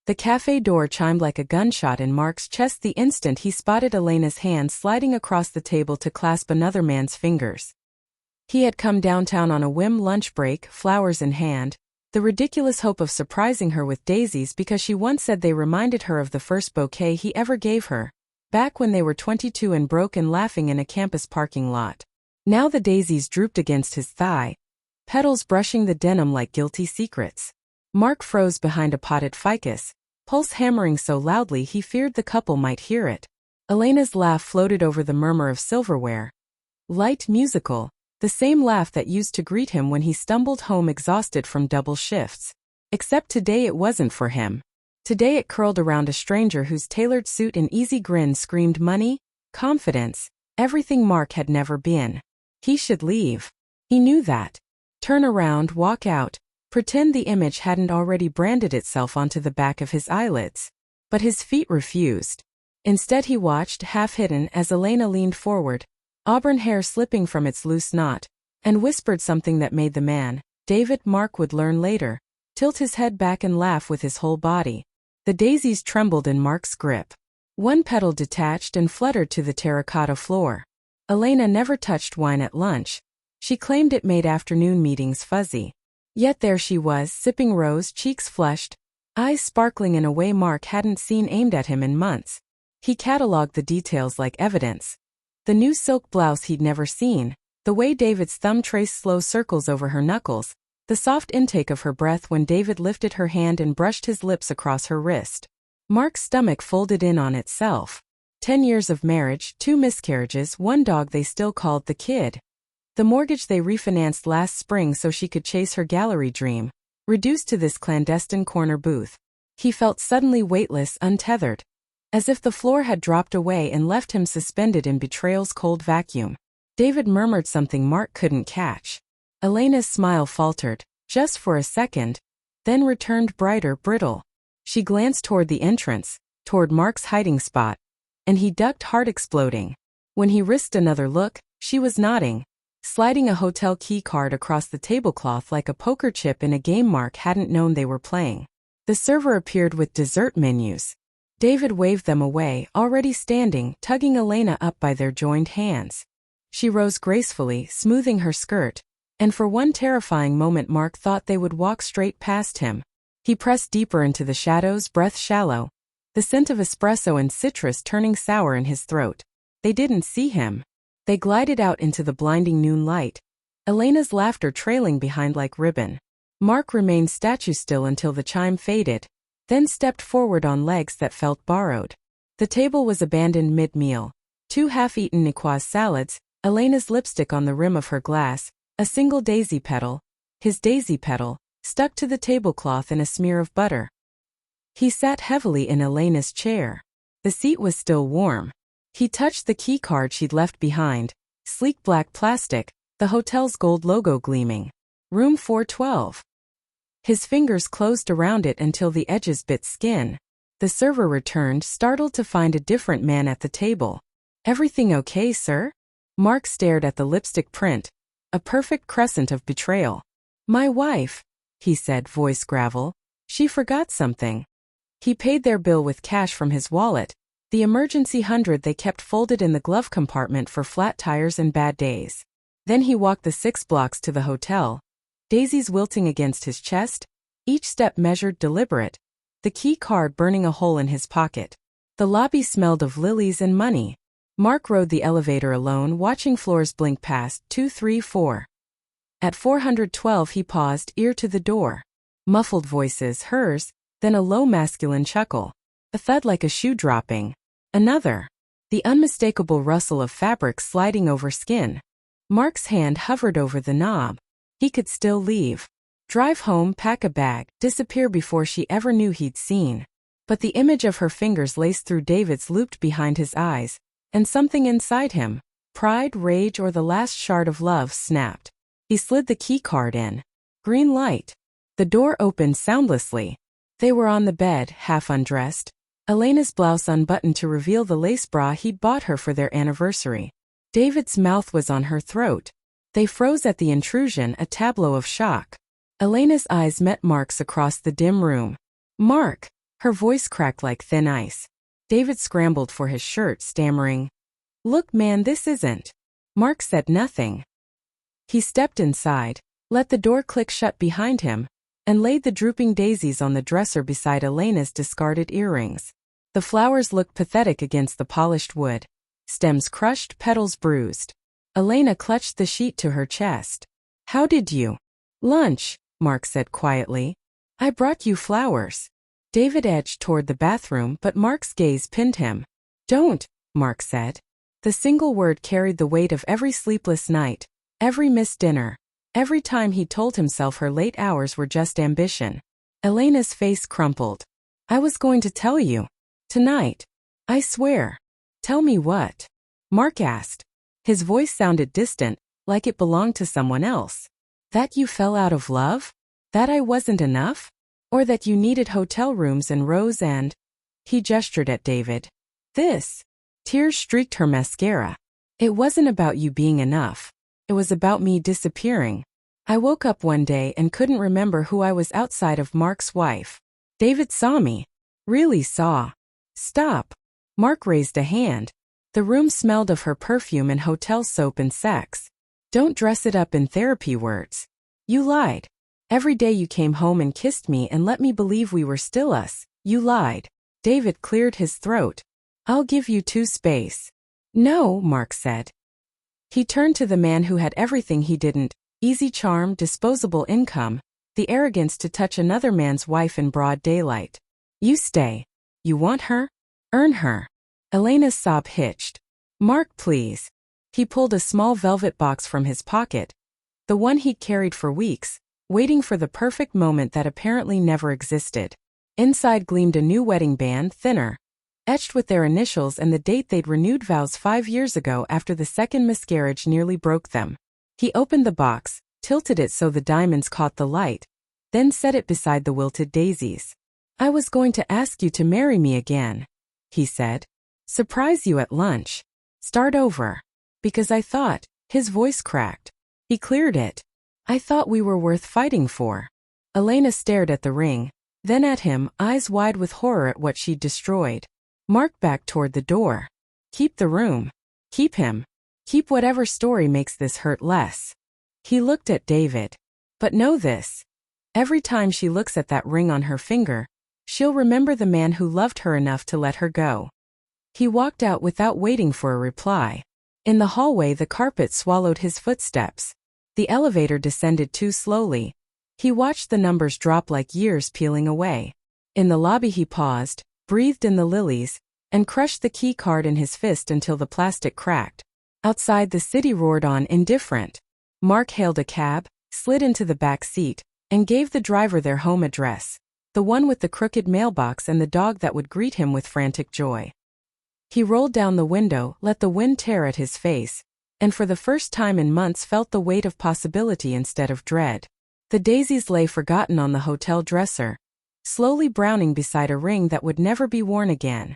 The cafe door chimed like a gunshot in Mark's chest the instant he spotted Elena's hand sliding across the table to clasp another man's fingers. He had come downtown on a whim lunch break, flowers in hand, the ridiculous hope of surprising her with daisies because she once said they reminded her of the first bouquet he ever gave her, back when they were 22 and broke and laughing in a campus parking lot. Now the daisies drooped against his thigh, petals brushing the denim like guilty secrets. Mark froze behind a potted ficus, pulse hammering so loudly he feared the couple might hear it. Elena's laugh floated over the murmur of silverware. Light, musical, the same laugh that used to greet him when he stumbled home exhausted from double shifts. Except today it wasn't for him. Today it curled around a stranger whose tailored suit and easy grin screamed money, confidence, everything Mark had never been. He should leave. He knew that. Turn around, walk out, pretend the image hadn't already branded itself onto the back of his eyelids. But his feet refused. Instead he watched, half-hidden, as Elena leaned forward, auburn hair slipping from its loose knot, and whispered something that made the man, David Mark would learn later, tilt his head back and laugh with his whole body. The daisies trembled in Mark's grip. One petal detached and fluttered to the terracotta floor. Elena never touched wine at lunch. She claimed it made afternoon meetings fuzzy. Yet there she was, sipping rose, cheeks flushed, eyes sparkling in a way Mark hadn't seen aimed at him in months. He catalogued the details like evidence. The new silk blouse he'd never seen, the way David's thumb traced slow circles over her knuckles, the soft intake of her breath when David lifted her hand and brushed his lips across her wrist. Mark's stomach folded in on itself. 10 years of marriage, 2 miscarriages, 1 dog they still called the kid. The mortgage they refinanced last spring so she could chase her gallery dream, reduced to this clandestine corner booth. He felt suddenly weightless, untethered, as if the floor had dropped away and left him suspended in betrayal's cold vacuum. David murmured something Mark couldn't catch. Elena's smile faltered, just for a second, then returned brighter, brittle. She glanced toward the entrance, toward Mark's hiding spot, and he ducked, heart exploding. When he risked another look, she was nodding, sliding a hotel key card across the tablecloth like a poker chip in a game Mark hadn't known they were playing. The server appeared with dessert menus. David waved them away, already standing, tugging Elena up by their joined hands. She rose gracefully, smoothing her skirt, and for one terrifying moment Mark thought they would walk straight past him. He pressed deeper into the shadows, breath shallow, the scent of espresso and citrus turning sour in his throat. They didn't see him. They glided out into the blinding noon light, Elena's laughter trailing behind like ribbon. Mark remained statue-still until the chime faded, then stepped forward on legs that felt borrowed. The table was abandoned mid-meal. 2 half-eaten Nicoise salads, Elena's lipstick on the rim of her glass, a single daisy petal, his daisy petal, stuck to the tablecloth in a smear of butter. He sat heavily in Elena's chair. The seat was still warm. He touched the key card she'd left behind, sleek black plastic, the hotel's gold logo gleaming. Room 412. His fingers closed around it until the edges bit skin. The server returned, startled to find a different man at the table. "Everything okay, sir?" Mark stared at the lipstick print, a perfect crescent of betrayal. "My wife," he said, voice gravel. "She forgot something." He paid their bill with cash from his wallet, the emergency 100 they kept folded in the glove compartment for flat tires and bad days. Then he walked the 6 blocks to the hotel, daisies wilting against his chest, each step measured, deliberate, the key card burning a hole in his pocket. The lobby smelled of lilies and money. Mark rode the elevator alone, watching floors blink past 2, 3, 4. At 412 he paused, ear to the door. Muffled voices, hers, then a low masculine chuckle. A thud like a shoe dropping. Another. The unmistakable rustle of fabric sliding over skin. Mark's hand hovered over the knob. He could still leave. Drive home, pack a bag, disappear before she ever knew he'd seen. But the image of her fingers laced through David's looped behind his eyes, and something inside him, pride, rage, or the last shard of love, snapped. He slid the key card in. Green light. The door opened soundlessly. They were on the bed, half undressed. Elena's blouse unbuttoned to reveal the lace bra he'd bought her for their anniversary. David's mouth was on her throat. They froze at the intrusion, a tableau of shock. Elena's eyes met Mark's across the dim room. "Mark!" Her voice cracked like thin ice. David scrambled for his shirt, stammering, "Look, man, this isn't." Mark said nothing. He stepped inside, let the door click shut behind him, and laid the drooping daisies on the dresser beside Elena's discarded earrings. The flowers looked pathetic against the polished wood. Stems crushed, petals bruised. Elena clutched the sheet to her chest. "How did you?" "Lunch," Mark said quietly. "I brought you flowers." David edged toward the bathroom, but Mark's gaze pinned him. "Don't," Mark said. The single word carried the weight of every sleepless night, every missed dinner, every time he told himself her late hours were just ambition. Elena's face crumpled. "I was going to tell you. Tonight. I swear." "Tell me what?" Mark asked. His voice sounded distant, like it belonged to someone else. "That you fell out of love? That I wasn't enough? Or that you needed hotel rooms and Rose and—" He gestured at David. "This." Tears streaked her mascara. "It wasn't about you being enough. It was about me disappearing. I woke up one day and couldn't remember who I was outside of Mark's wife. David saw me. Really saw." "Stop." Mark raised a hand. The room smelled of her perfume and hotel soap and sex. "Don't dress it up in therapy words. You lied. Every day you came home and kissed me and let me believe we were still us. You lied." David cleared his throat. "I'll give you two space." "No," Mark said. He turned to the man who had everything he didn't: easy charm, disposable income, the arrogance to touch another man's wife in broad daylight. "You stay. You want her? Earn her." Elena's sob hitched. "Mark, please." He pulled a small velvet box from his pocket, the one he'd carried for weeks, waiting for the perfect moment that apparently never existed. Inside gleamed a new wedding band, thinner, etched with their initials and the date they'd renewed vows 5 years ago after the second miscarriage nearly broke them. He opened the box, tilted it so the diamonds caught the light, then set it beside the wilted daisies. "I was going to ask you to marry me again," he said. "Surprise you at lunch. Start over. Because I thought," his voice cracked. He cleared it. "I thought we were worth fighting for." Elena stared at the ring, then at him, eyes wide with horror at what she'd destroyed. Mark backed toward the door. "Keep the room. Keep him. Keep whatever story makes this hurt less." He looked at David. "But know this. Every time she looks at that ring on her finger, she'll remember the man who loved her enough to let her go." He walked out without waiting for a reply. In the hallway, the carpet swallowed his footsteps. The elevator descended too slowly. He watched the numbers drop like years peeling away. In the lobby he paused, breathed in the lilies, and crushed the key card in his fist until the plastic cracked. Outside, the city roared on, indifferent. Mark hailed a cab, slid into the back seat, and gave the driver their home address, the one with the crooked mailbox and the dog that would greet him with frantic joy. He rolled down the window, let the wind tear at his face, and for the first time in months felt the weight of possibility instead of dread. The daisies lay forgotten on the hotel dresser, slowly browning beside a ring that would never be worn again.